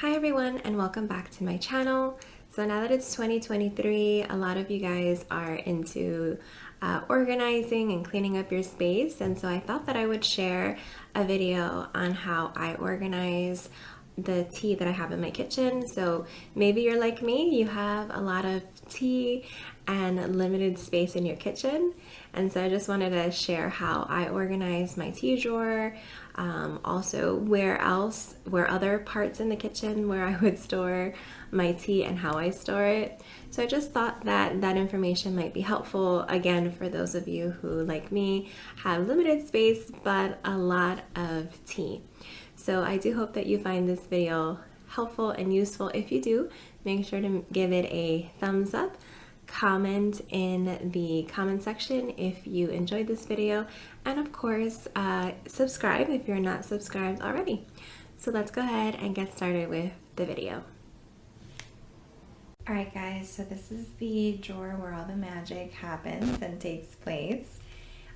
Hi everyone and welcome back to my channel. So now that it's 2023, a lot of you guys are into organizing and cleaning up your space, and so I thought that I would share a video on how I organize the tea that I have in my kitchen. So maybe you're like me, you have a lot of tea and limited space in your kitchen, and so I just wanted to share how I organize my tea drawer, also where other parts in the kitchen where I would store my tea and how I store it. So I just thought that that information might be helpful, again, for those of you who, like me, have limited space but a lot of tea. So I do hope that you find this video helpful and useful. If you do, make sure to give it a thumbs up. Comment in the comment section if you enjoyed this video, and of course subscribe if you're not subscribed already. So let's go ahead and get started with the video. Alright guys, so this is the drawer where all the magic happens and takes place.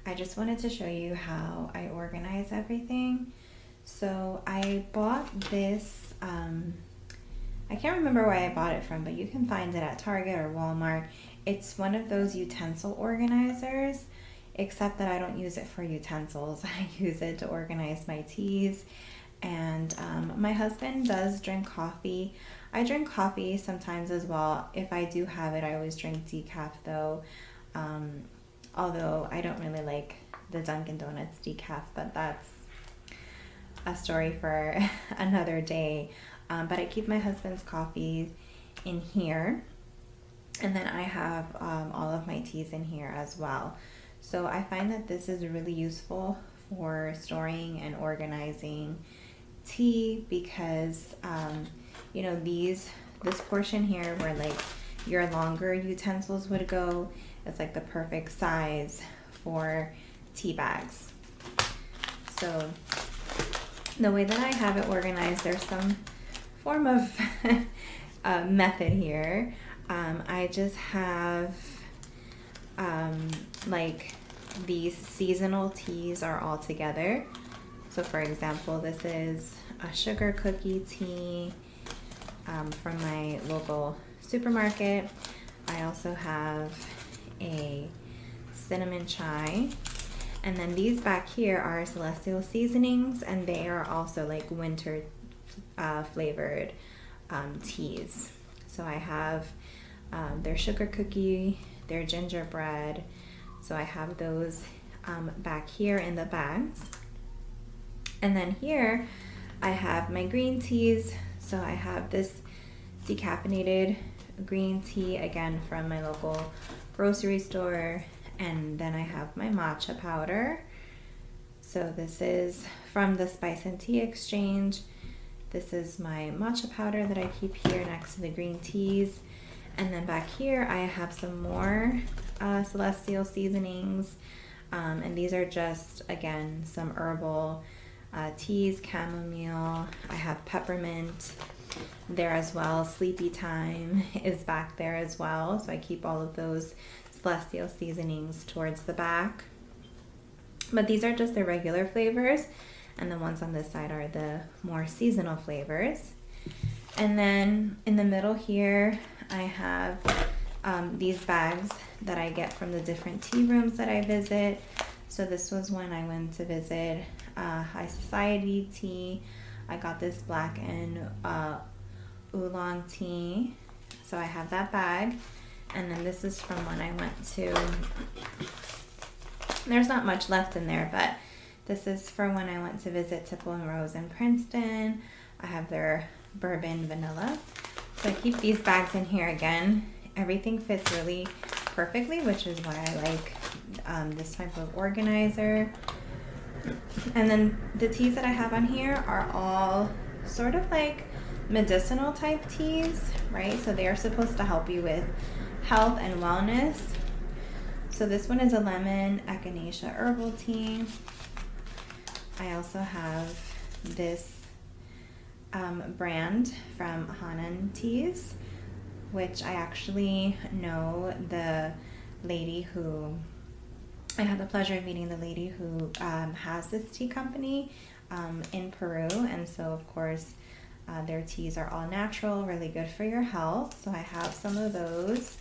I just wanted to show you how I organize everything. So I bought this, I can't remember where I bought it from, but you can find it at Target or Walmart. It's one of those utensil organizers, except that I don't use it for utensils. I use it to organize my teas. And my husband does drink coffee. I drink coffee sometimes as well. If I do have it, I always drink decaf though. Although I don't really like the Dunkin' Donuts decaf, but that's a story for another day. But I keep my husband's coffee in here, and then I have all of my teas in here as well. So I find that this is really useful for storing and organizing tea because you know, this portion here where like your longer utensils would go, it's like the perfect size for tea bags. So the way that I have it organized, there's some form of method here. I just have like these seasonal teas are all together. So for example, this is a sugar cookie tea from my local supermarket. I also have a cinnamon chai. And then these back here are Celestial Seasonings, and they are also like winter flavored teas. So I have their sugar cookie, their gingerbread. So I have those back here in the bags. And then here I have my green teas. So I have this decaffeinated green tea, again from my local grocery store. And then I have my matcha powder. So this is from the Spice and Tea Exchange. This is my matcha powder that I keep here next to the green teas. And then back here I have some more Celestial Seasonings. And these are just, again, some herbal teas, chamomile. I have peppermint there as well. Sleepy Time is back there as well. So I keep all of those Celestial Seasonings towards the back. But these are just the regular flavors, and the ones on this side are the more seasonal flavors. And then in the middle here I have these bags that I get from the different tea rooms that I visit. So this was when I went to visit High Society Tea. I got this black and oolong tea. So I have that bag. And then this is from when I went to, there's not much left in there, but this is for when I went to visit Tipple and Rose in Princeton. I have their bourbon vanilla. So I keep these bags in here again. Everything fits really perfectly, which is why I like this type of organizer. And then the teas that I have on here are all sort of like medicinal type teas, right? So they are supposed to help you with health and wellness. So this one is a lemon echinacea herbal tea. I also have this brand from Hanan Teas, which I actually know the lady who, I had the pleasure of meeting the lady who has this tea company in Peru. And so of course Their teas are all natural, really good for your health. So I have some of those.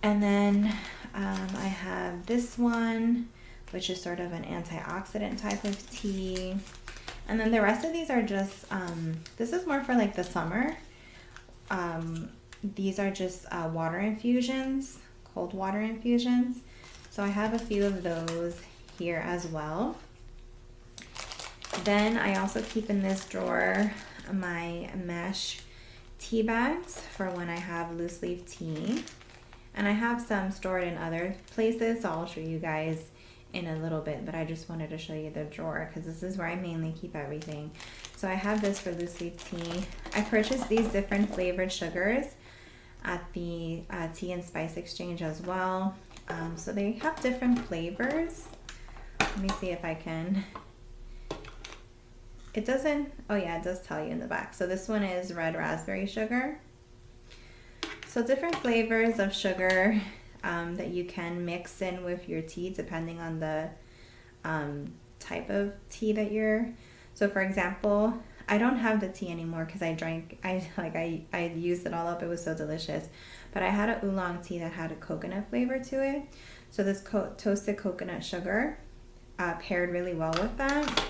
And then I have this one, which is sort of an antioxidant type of tea. And then the rest of these are just, this is more for like the summer. These are just water infusions, cold water infusions. So I have a few of those here as well. Then I also keep in this drawer my mesh tea bags for when I have loose leaf tea. And I have some stored in other places, so I'll show you guys in a little bit, but I just wanted to show you the drawer because this is where I mainly keep everything. So I have this for loose leaf tea. I purchased these different flavored sugars at the Tea and Spice Exchange as well. So they have different flavors. Let me see if I can. It doesn't, oh yeah, it does tell you in the back. So this one is red raspberry sugar. So different flavors of sugar that you can mix in with your tea depending on the type of tea that you're. So for example, I don't have the tea anymore because I used it all up. It was so delicious. But I had a oolong tea that had a coconut flavor to it. So this toasted coconut sugar paired really well with that.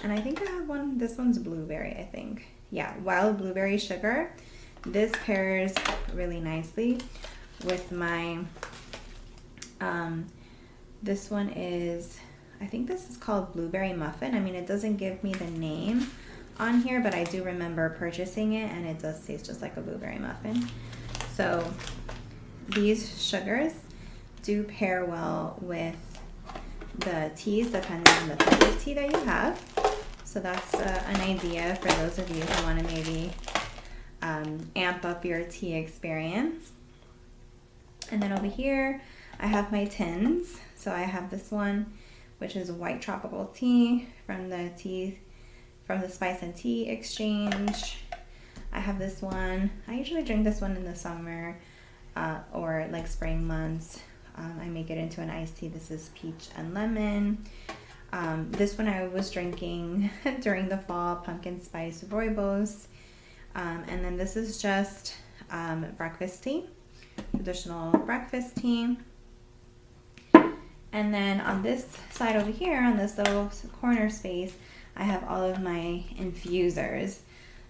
And I think I have one, this one's blueberry, I think. Yeah, wild blueberry sugar. This pairs really nicely with my, this one is, I think this is called blueberry muffin. I mean, it doesn't give me the name on here, but I do remember purchasing it and it does taste just like a blueberry muffin. So these sugars do pair well with the teas depending on the type of tea that you have. So that's an idea for those of you who want to maybe amp up your tea experience. And then over here I have my tins. So I have this one, which is white tropical tea from the Spice and Tea Exchange. I have this one. I usually drink this one in the summer or like spring months. I make it into an iced tea. This is peach and lemon. This one I was drinking during the fall, pumpkin spice rooibos. And then this is just breakfast tea, traditional breakfast tea. And then on this side over here, on this little corner space, I have all of my infusers.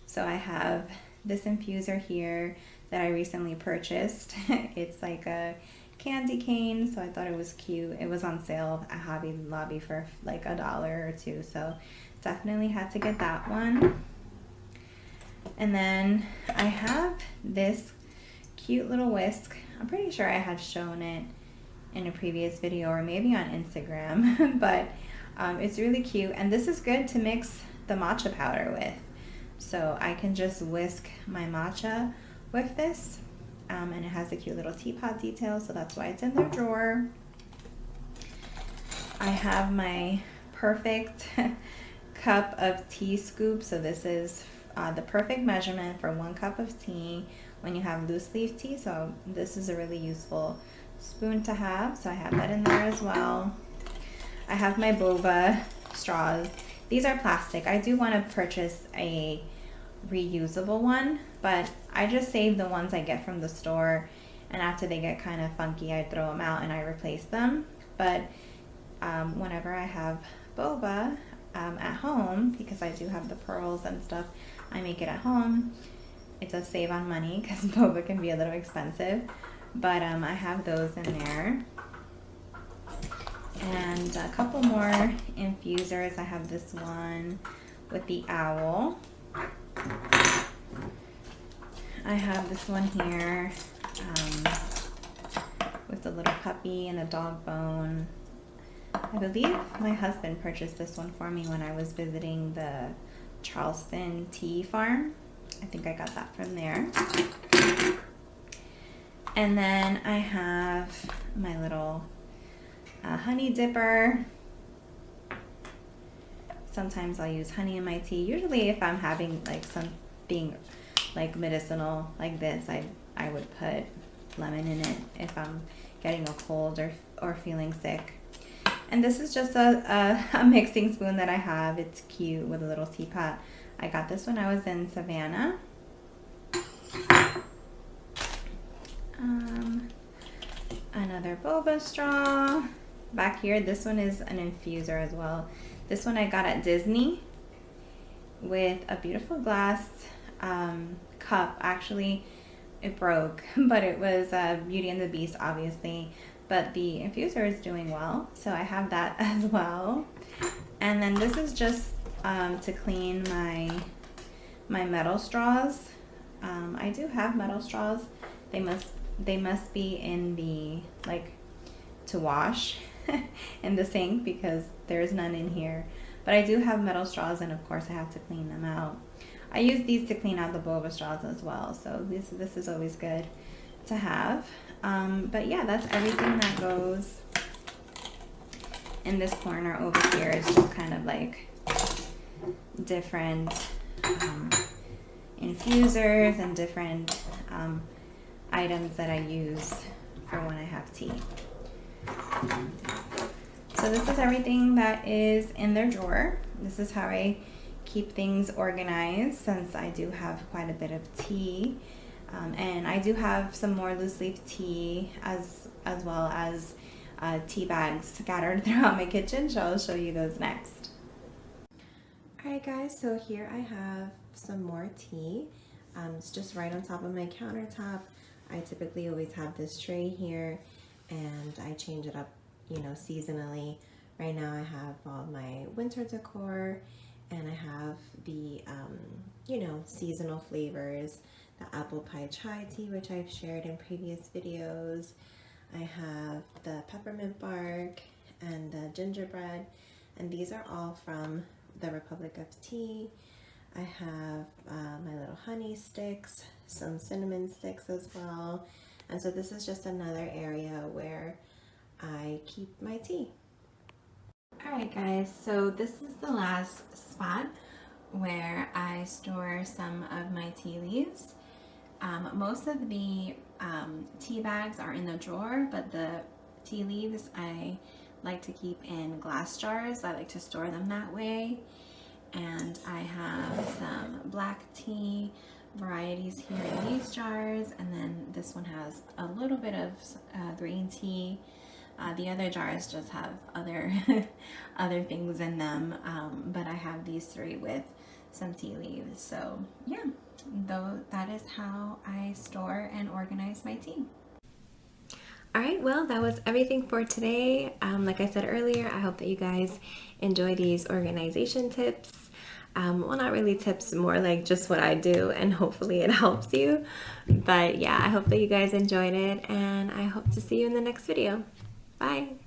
So I have this infuser here that I recently purchased. It's like a candy cane, so I thought it was cute. It was on sale at Hobby Lobby for like $1 or $2, so definitely had to get that one. And then I have this cute little whisk. I'm pretty sure I had shown it in a previous video or maybe on Instagram, but it's really cute. And this is good to mix the matcha powder with. So I can just whisk my matcha with this. And it has a cute little teapot detail, so that's why it's in the drawer. I have my perfect cup of tea scoop. So this is the perfect measurement for 1 cup of tea when you have loose leaf tea. So this is a really useful spoon to have. So I have that in there as well. I have my boba straws. These are plastic. I do want to purchase a reusable one, but I just save the ones I get from the store, and after they get kind of funky I throw them out and I replace them. But whenever I have boba at home, because I do have the pearls and stuff, I make it at home. It does save on money because boba can be a little expensive, but I have those in there. And a couple more infusers. I have this one with the owl. I have this one here with the little puppy and a dog bone. I believe my husband purchased this one for me when I was visiting the Charleston Tea Farm. I think I got that from there. And then I have my little honey dipper. Sometimes I'll use honey in my tea. Usually if I'm having like something like medicinal like this, I would put lemon in it if I'm getting a cold or feeling sick. And this is just a mixing spoon that I have. It's cute with a little teapot. I got this when I was in Savannah. Another boba straw. Back here, this one is an infuser as well. This one I got at Disney with a beautiful glass cup. Actually, it broke, but it was Beauty and the Beast, obviously. But the infuser is doing well, so I have that as well. And then this is just to clean my metal straws. I do have metal straws. They must be in the, like, to wash in the sink because there's none in here. But I do have metal straws, and of course I have to clean them out. I use these to clean out the boba straws as well, so this is always good to have. But yeah, that's everything that goes in this corner over here. It's just kind of like different infusers and different items that I use for when I have tea. So this is everything that is in their drawer. This is how I keep things organized since I do have quite a bit of tea. And I do have some more loose leaf tea as well as tea bags scattered throughout my kitchen, so I'll show you those next. Alright guys, so here I have some more tea. It's just right on top of my countertop. I typically always have this tray here, and I change it up, you know, seasonally. Right now I have all my winter decor, and I have the, you know, seasonal flavors. The apple pie chai tea, which I've shared in previous videos. I have the peppermint bark and the gingerbread, and these are all from the Republic of Tea. I have my little honey sticks, some cinnamon sticks as well. And so this is just another area where I keep my tea. Alright guys, so this is the last spot where I store some of my tea leaves. Most of the tea bags are in the drawer, but the tea leaves I like to keep in glass jars. I like to store them that way. And I have some black tea varieties here in these jars, and then this one has a little bit of green tea. The other jars just have other other things in them, but I have these three with some tea leaves. So yeah, though that is how I store and organize my tea. Alright, well, that was everything for today. Like I said earlier, I hope that you guys enjoy these organization tips. Well, not really tips, more like just what I do, and hopefully it helps you. But yeah, I hope that you guys enjoyed it, and I hope to see you in the next video. Bye!